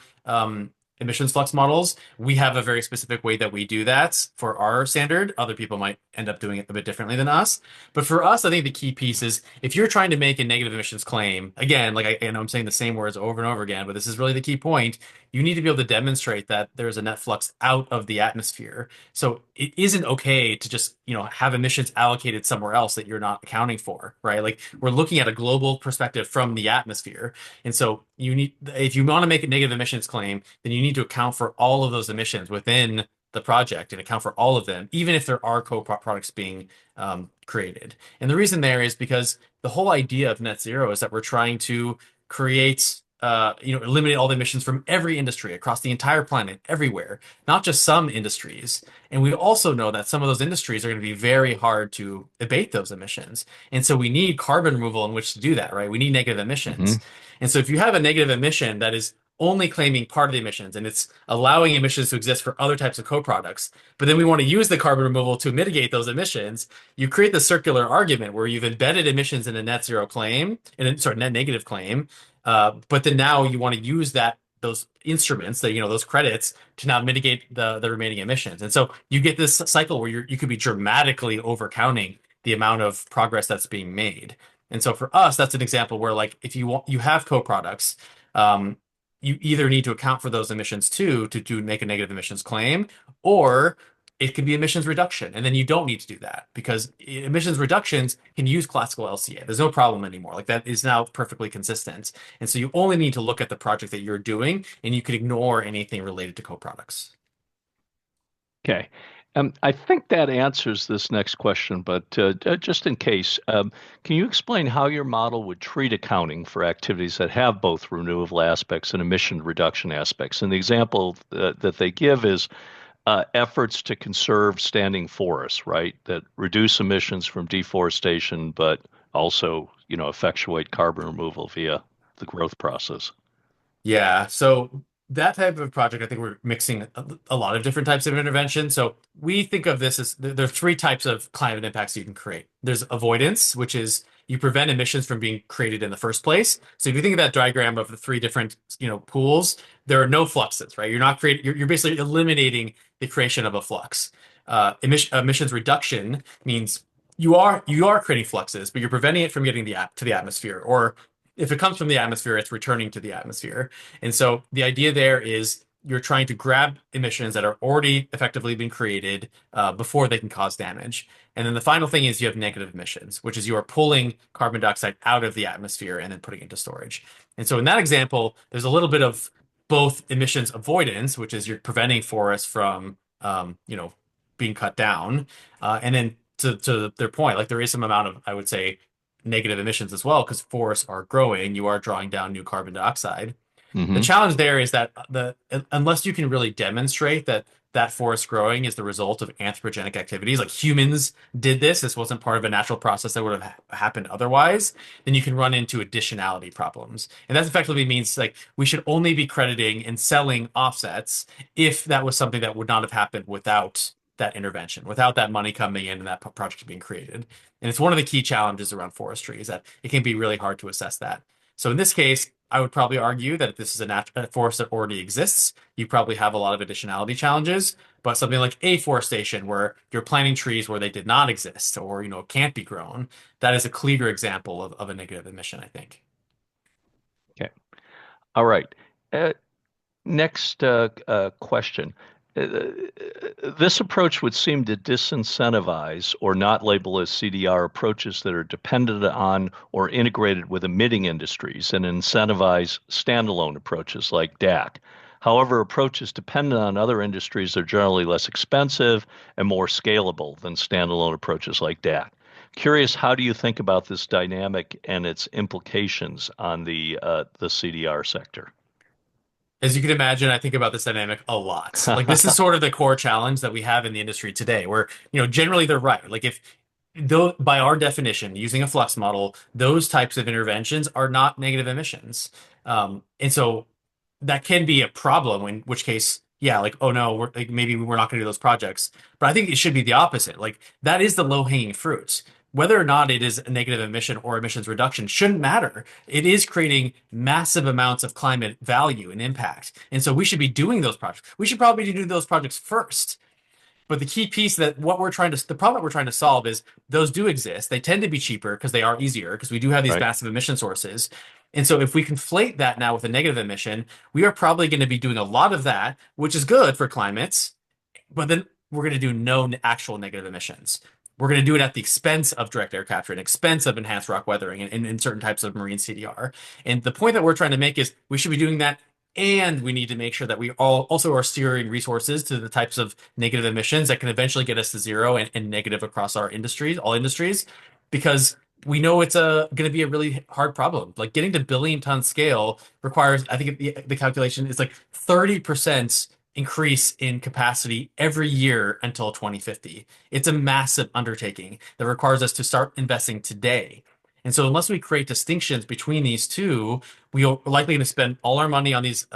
emissions flux models. We have a very specific way that we do that for our standard. Other people might end up doing it a bit differently than us. But for us, I think the key piece is if you're trying to make a negative emissions claim, again, like I know I'm saying the same words over and over again, but this is really the key point. You need to be able to demonstrate that there's a net flux out of the atmosphere. So it isn't okay to just, have emissions allocated somewhere else that you're not accounting for, right? Like we're looking at a global perspective from the atmosphere. And so if you want to make a negative emissions claim, then you need to account for all of those emissions within the project and account for all of them, even if there are co-products being created. And the reason there is because the whole idea of net zero is that we're trying to create eliminate all the emissions from every industry across the entire planet, everywhere, not just some industries. And we also know that some of those industries are going to be very hard to abate those emissions. And so we need carbon removal in which to do that, right? We need negative Hmm. emissions. And so if you have a negative emission that is only claiming part of the emissions and it's allowing emissions to exist for other types of co-products, but then we want to use the carbon removal to mitigate those emissions, you create the circular argument where you've embedded emissions in a net zero claim, net negative claim, but then now you want to use those instruments those credits to now mitigate the remaining emissions. And so you get this cycle where you could be dramatically overcounting the amount of progress that's being made. And so for us, that's an example where like if you have co-products, you either need to account for those emissions too to make a negative emissions claim, or it could be emissions reduction. And then you don't need to do that because emissions reductions can use classical LCA. There's no problem anymore. Like that is now perfectly consistent. And so you only need to look at the project that you're doing and you can ignore anything related to co-products. Okay. I think that answers this next question, but just in case, can you explain how your model would treat accounting for activities that have both renewable aspects and emission reduction aspects? And the example that they give is efforts to conserve standing forests, right? That reduce emissions from deforestation, but also, effectuate carbon removal via the growth process. Yeah, so that type of project, I think we're mixing a lot of different types of intervention. So we think of this as there are three types of climate impacts you can create. There's avoidance, which is you prevent emissions from being created in the first place. So if you think of that diagram of the three different, pools, there are no fluxes, right? You're not creating, you're basically eliminating the creation of a flux. Emissions reduction means you are creating fluxes, but you're preventing it from getting to the atmosphere, or if it comes from the atmosphere, it's returning to the atmosphere. And so the idea there is you're trying to grab emissions that are already effectively been created before they can cause damage. And then the final thing is you have negative emissions, which is you are pulling carbon dioxide out of the atmosphere and then putting it into storage. And so in that example, there's a little bit of both emissions avoidance, which is you're preventing forests from, being cut down, and then to their point, like there is some amount of, I would say, negative emissions as well, because forests are growing, you are drawing down new carbon dioxide. The Hmm. challenge there is that unless you can really demonstrate that that forest growing is the result of anthropogenic activities, like humans did this wasn't part of a natural process that would have happened otherwise, then you can run into additionality problems. And that effectively means like we should only be crediting and selling offsets if that was something that would not have happened without that intervention, without that money coming in and that project being created. And it's one of the key challenges around forestry is that it can be really hard to assess that. So in this case, I would probably argue that if this is a forest that already exists, you probably have a lot of additionality challenges. But something like afforestation, where you're planting trees where they did not exist or can't be grown, that is a clear example of a negative emission, I think. Okay. All right. Uh, Next question. This approach would seem to disincentivize or not label as CDR approaches that are dependent on or integrated with emitting industries and incentivize standalone approaches like DAC. However, approaches dependent on other industries are generally less expensive and more scalable than standalone approaches like DAC. Curious, how do you think about this dynamic and its implications on the CDR sector? As you can imagine, I think about this dynamic a lot. Like this is sort of the core challenge that we have in the industry today, where, generally they're right. Like if though by our definition, using a flux model, those types of interventions are not negative emissions. And so that can be a problem, in which case, yeah, like, oh no, maybe we're not going to do those projects. But I think it should be the opposite. Like that is the low-hanging fruit. Whether or not it is a negative emission or emissions reduction shouldn't matter. It is creating massive amounts of climate value and impact. And so we should be doing those projects. We should probably do those projects first. But the key piece that the problem that we're trying to solve is those do exist. They tend to be cheaper because they are easier because we do have these Right. massive emission sources. And so if we conflate that now with a negative emission, we are probably going to be doing a lot of that, which is good for climates, but then we're going to do no actual negative emissions. We're going to do it at the expense of direct air capture and expense of enhanced rock weathering and certain types of marine CDR. And the point that we're trying to make is we should be doing that, and we need to make sure that we all also are steering resources to the types of negative emissions that can eventually get us to zero and negative across our industries, all industries, because we know it's going to be a really hard problem. Like getting to billion ton scale requires, I think the calculation is like 30% increase in capacity every year until 2050. It's a massive undertaking that requires us to start investing today. And so unless we create distinctions between these two, we are likely going to spend all our money on these,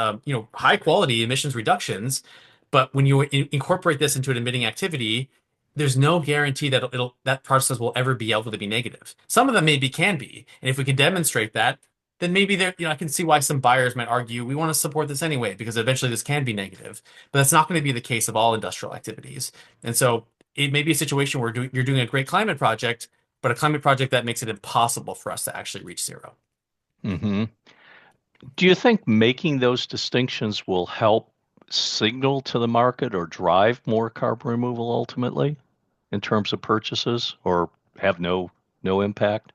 high quality emissions reductions. But when you incorporate this into an emitting activity, there's no guarantee that that process will ever be able to be negative. Some of them maybe can be, and if we can demonstrate that, then maybe there, I can see why some buyers might argue we want to support this anyway because eventually this can be negative. But that's not going to be the case of all industrial activities. And so it may be a situation where you're doing a great climate project, but a climate project that makes it impossible for us to actually reach zero. Hmm. Do you think making those distinctions will help signal to the market or drive more carbon removal ultimately in terms of purchases or have no impact?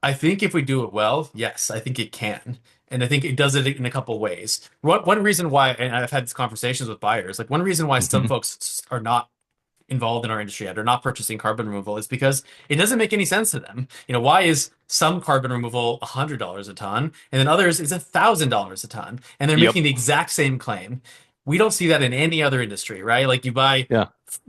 I think if we do it well, yes, I think it can. And I think it does it in a couple ways. One reason why, and I've had these conversations with buyers, like one reason why some Hmm. folks are not involved in our industry yet are not purchasing carbon removal is because it doesn't make any sense to them. Why is some carbon removal $100 a ton and then others is $1,000 a ton? And they're Yep. making the exact same claim. We don't see that in any other industry, right? Like you buy Yeah.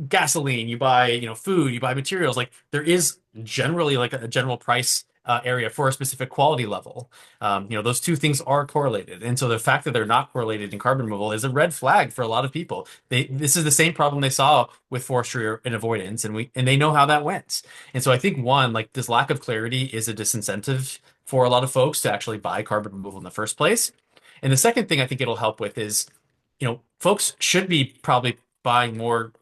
gasoline, you buy, food, you buy materials. Like there is generally like a general price area for a specific quality level. Those two things are correlated. And so the fact that they're not correlated in carbon removal is a red flag for a lot of people. This is the same problem they saw with forestry and avoidance, and they know how that went. And so I think one, like this lack of clarity is a disincentive for a lot of folks to actually buy carbon removal in the first place. And the second thing I think it'll help with is folks should be probably buying more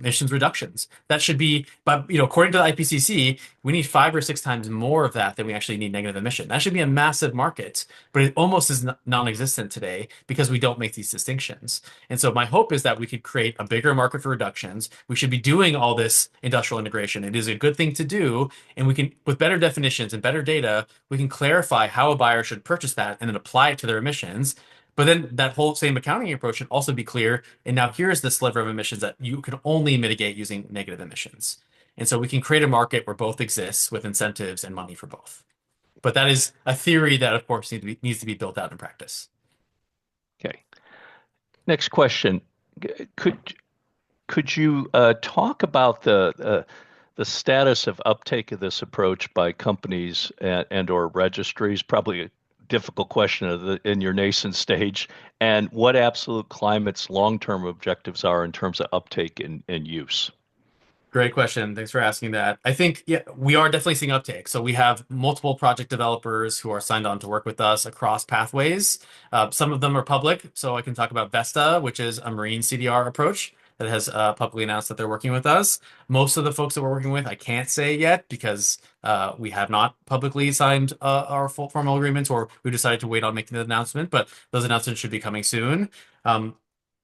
emissions reductions. That should be, but according to the IPCC, we need 5 or 6 times more of that than we actually need negative emission. That should be a massive market, but it almost is non-existent today because we don't make these distinctions. And so my hope is that we could create a bigger market for reductions. We should be doing all this industrial integration. It is a good thing to do, and we can, with better definitions and better data, we can clarify how a buyer should purchase that and then apply it to their emissions. But then that whole same accounting approach should also be clear. And now here's the sliver of emissions that you can only mitigate using negative emissions. And so we can create a market where both exists with incentives and money for both. But that is a theory that, of course, needs to be built out in practice. Okay. Next question. Could could you talk about the status of uptake of this approach by companies and or registries? Probably a difficult question in your nascent stage, and what Absolute Climate's long-term objectives are in terms of uptake and use. Great question. Thanks for asking that. I think, yeah, we are definitely seeing uptake. So we have multiple project developers who are signed on to work with us across pathways. Some of them are public. So I can talk about Vesta, which is a marine CDR approach that has publicly announced that they're working with us. Most of the folks that we're working with, I can't say yet because we have not publicly signed our full formal agreements, or we decided to wait on making the announcement, but those announcements should be coming soon. Um,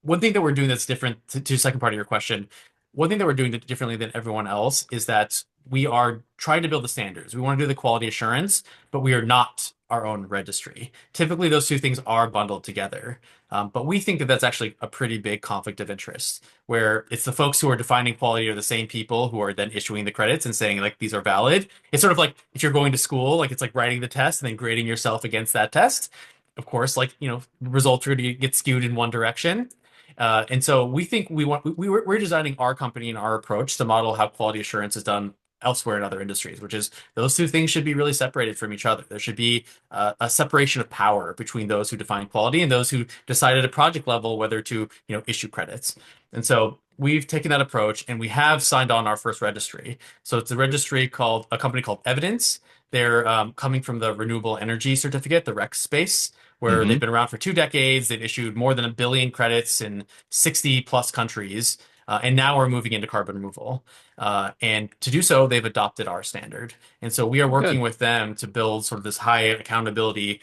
One thing that we're doing that's different to the second part of your question, one thing that we're doing differently than everyone else is that we are trying to build the standards. We want to do the quality assurance, but we are not our own registry. Typically, those two things are bundled together. But we think that that's actually a pretty big conflict of interest, where it's the folks who are defining quality are the same people who are then issuing the credits and saying, like, these are valid. It's sort of like if you're going to school, like it's like writing the test and then grading yourself against that test. Of course, like, results are going to get skewed in one direction. And so we think we're designing our company and our approach to model how quality assurance is done elsewhere in other industries, which is those two things should be really separated from each other. There should be a separation of power between those who define quality and those who decide at a project level whether to, issue credits. And so we've taken that approach and we have signed on our first registry. So it's a company called Evidence. They're coming from the renewable energy certificate, the REC space, where they've Hmm. been around for 2 decades. They've issued more than 1 billion credits in 60 plus countries. And now we're moving into carbon removal. And to do so, they've adopted our standard. And so we are working Good. with them to build sort of this high accountability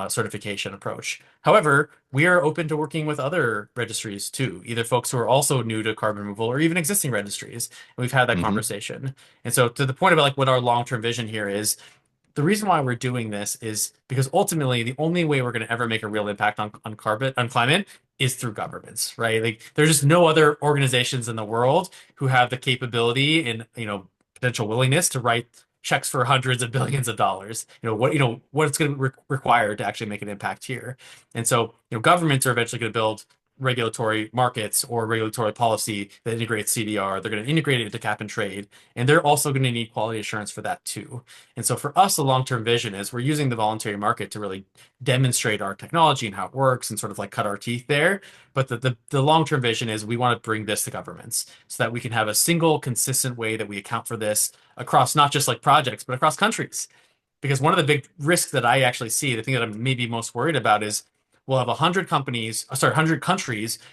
certification approach. However, we are open to working with other registries too, either folks who are also new to carbon removal or even existing registries. And we've had that Hmm. conversation. And so to the point about like what our long-term vision here is, the reason why we're doing this is because ultimately the only way we're going to ever make a real impact on climate is through governments, right? Like there's just no other organizations in the world who have the capability and potential willingness to write checks for hundreds of billions of dollars. What it's going to require to actually make an impact here. And so governments are eventually going to build regulatory markets or regulatory policy that integrates CDR. They're going to integrate it into cap and trade, and they're also going to need quality assurance for that too. And so for us, the long-term vision is we're using the voluntary market to really demonstrate our technology and how it works and sort of like cut our teeth there. But the long-term vision is we want to bring this to governments so that we can have a single consistent way that we account for this across not just like projects, but across countries. Because one of the big risks that I actually see, the thing that I'm maybe most worried about is we'll have 100 countries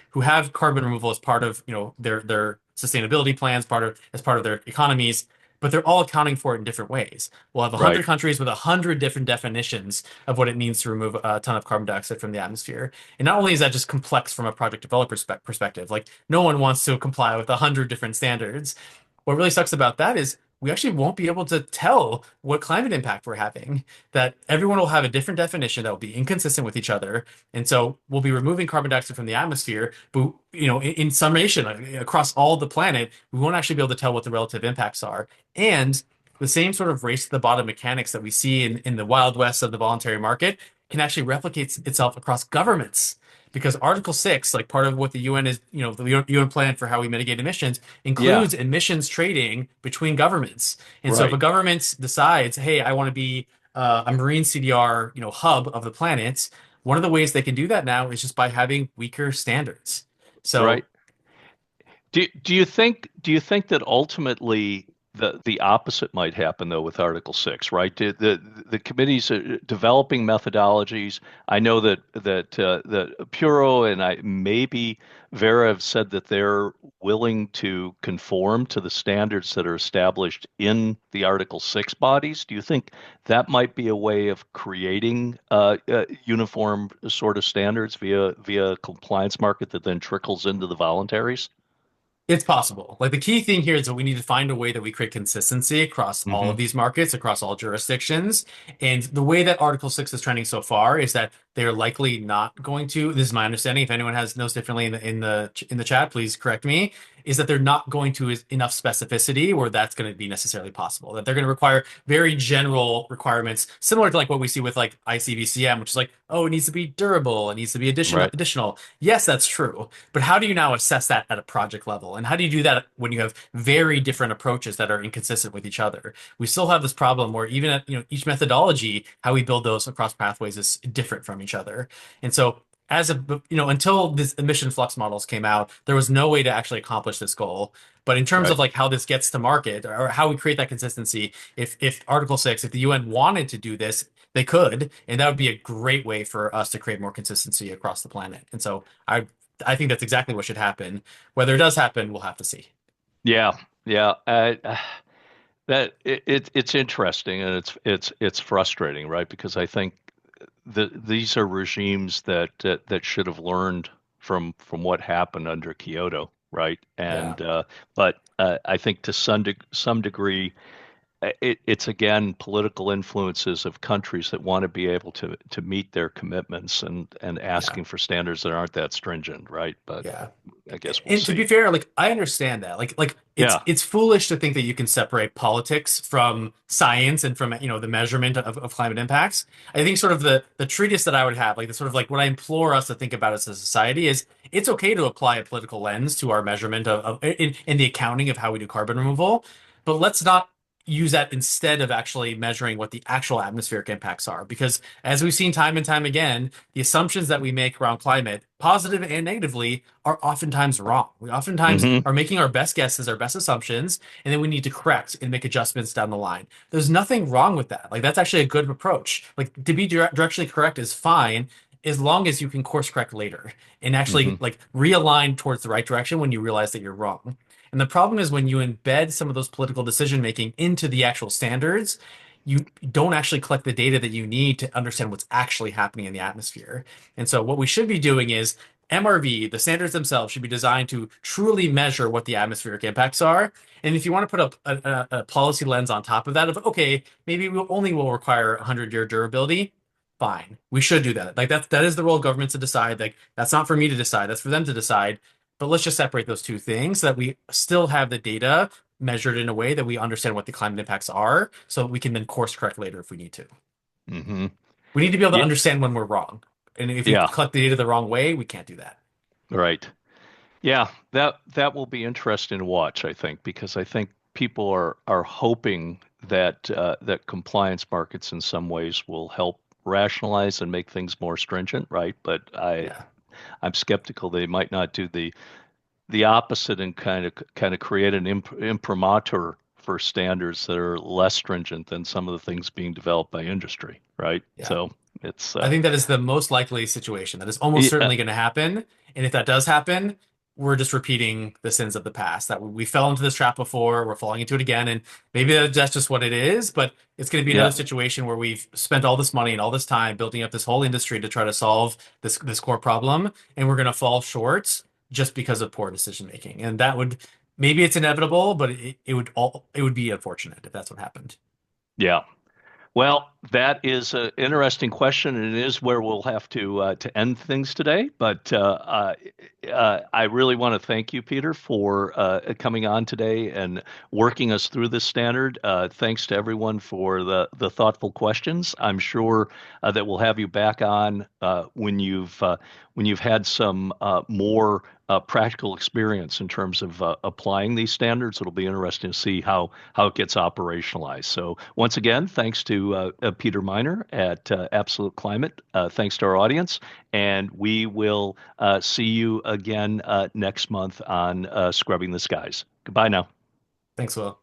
who have carbon removal as part of, their sustainability plans, as part of their economies, but they're all accounting for it in different ways. We'll have Right. 100 countries with 100 different definitions of what it means to remove a ton of carbon dioxide from the atmosphere. And not only is that just complex from a project developer perspective, like no one wants to comply with 100 different standards. What really sucks about that is we actually won't be able to tell what climate impact we're having, that everyone will have a different definition that will be inconsistent with each other. And so we'll be removing carbon dioxide from the atmosphere, but in summation, across all the planet, we won't actually be able to tell what the relative impacts are. And the same sort of race to the bottom mechanics that we see in the Wild West of the voluntary market can actually replicate itself across governments. Because Article 6, like part of what the UN is, the UN plan for how we mitigate emissions, Yeah. includes emissions trading between governments. And so if a Right. government decides, hey, I want to be a marine CDR, hub of the planet, one of the ways they can do that now is just by having weaker standards. So Right. Do you think that ultimately the opposite might happen though with Article 6, right? The committee's developing methodologies. I know that Puro and I maybe Vera have said that they're willing to conform to the standards that are established in the Article 6 bodies. Do you think that might be a way of creating uniform sort of standards via a compliance market that then trickles into the voluntaries? It's possible. Like the key thing here is that we need to find a way that we create consistency across all Hmm. of these markets, across all jurisdictions. And the way that Article 6 is trending so far is that they're likely not going to, this is my understanding. If anyone has knows differently in the chat, please correct me, is that they're not going to enough specificity where that's going to be necessarily possible. That they're going to require very general requirements, similar to like what we see with like ICBCM, which is like, oh, it needs to be durable, it needs to be Right. additional. Yes, that's true. But how do you now assess that at a project level? And how do you do that when you have very different approaches that are inconsistent with each other? We still have this problem where even at, each methodology, how we build those across pathways is different from each other. And so until this emission flux models came out, there was no way to actually accomplish this goal. But in terms Right. of like how this gets to market or how we create that consistency, if Article 6, if the UN wanted to do this, they could, and that would be a great way for us to create more consistency across the planet. And so I think that's exactly what should happen. Whether it does happen, we'll have to see. Yeah. Yeah. It's interesting and it's frustrating, right? Because I think these are regimes that should have learned from what happened under Kyoto, right? Yeah, But I think to some degree, it's again political influences of countries that want to be able to meet their commitments and yeah, asking for standards that aren't that stringent, right? But yeah. I guess we'll And to be see. fair, like I understand that. Like it's Yeah. it's foolish to think that you can separate politics from science and from the measurement of climate impacts. I think sort of the treatise that I would have, like the sort of like what I implore us to think about as a society is it's okay to apply a political lens to our measurement in the accounting of how we do carbon removal, but let's not use that instead of actually measuring what the actual atmospheric impacts are. Because as we've seen time and time again, the assumptions that we make around climate, positive and negatively, are oftentimes wrong. We oftentimes Hmm. are making our best guesses, our best assumptions, and then we need to correct and make adjustments down the line. There's nothing wrong with that. Like that's actually a good approach. Like to be directionally correct is fine as long as you can course correct later and Hmm. actually like realign towards the right direction when you realize that you're wrong. And the problem is when you embed some of those political decision making into the actual standards, you don't actually collect the data that you need to understand what's actually happening in the atmosphere. And so what we should be doing is MRV, the standards themselves should be designed to truly measure what the atmospheric impacts are. And if you want to put a policy lens on top of that, of okay, maybe we only will require 100-year durability, fine. We should do that. Like that is the role of government to decide. Like that's not for me to decide. That's for them to decide. But let's just separate those two things so that we still have the data measured in a way that we understand what the climate impacts are, so we can then course correct later if we need to. Hmm. We need to be able to Yeah. understand when we're wrong. And if we Yeah. collect the data the wrong way, we can't do that. Right. Yeah, that will be interesting to watch, I think, because I think people are hoping that compliance markets in some ways will help rationalize and make things more stringent, right? But Yeah. I'm skeptical they might not do the opposite and kind of create an imprimatur for standards that are less stringent than some of the things being developed by industry, right? Yeah. So it's I think that is the most likely situation. That is almost yeah, certainly going to happen. And if that does happen, we're just repeating the sins of the past. That we fell into this trap before, we're falling into it again. And maybe that's just what it is, but it's going to be yeah, another situation where we've spent all this money and all this time building up this whole industry to try to solve this core problem, and we're going to fall short just because of poor decision making. And that would maybe it's inevitable, but it would be unfortunate if that's what happened. yeah. Well, that is an interesting question, and it is where we'll have to end things today. But I really want to thank you, Peter, for coming on today and working us through this standard. Thanks to everyone for the thoughtful questions. I'm sure that we'll have you back on when you've had some more practical experience in terms of applying these standards. It'll be interesting to see how it gets operationalized. So once again, thanks to Peter Miner at Absolute Climate. Thanks to our audience, and we will see you again next month on Scrubbing the Skies. Goodbye now. Thanks, Will.